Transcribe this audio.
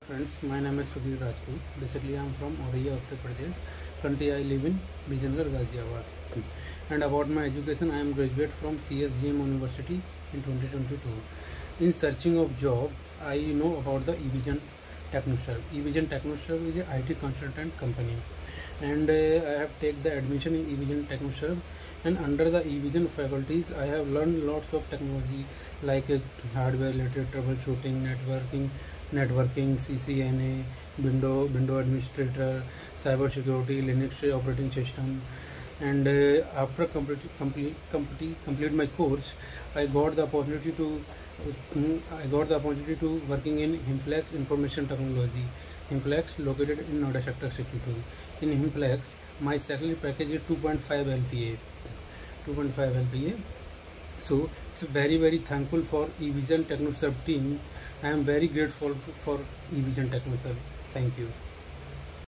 Friends, my name is Sudheer Rajput. Basically, I am from Auraiya, Uttar Pradesh. Currently, I live in Bijangarh, Ghaziabad. And about my education, I am graduate from CSJM University in 2022. In searching of job, I know about the Evision Technoserve. Evision Technoserve is a IT consultant company, and I have taken the admission in Evision Technoserve. And under the Evision faculties, I have learned lots of technology like hardware related troubleshooting, networking, CCNA, Window administrator, cyber security, Linux operating system. And after complete my course, I got the opportunity to working in HimFlax Information Technology. HimFlax located in Noida Sector 62. In HimFlax, my salary package is 2.5 LPA. 2.5 LPA. So it's very thankful for Evision Technoserve team. I am very grateful for Evision Technoserve. Thank you.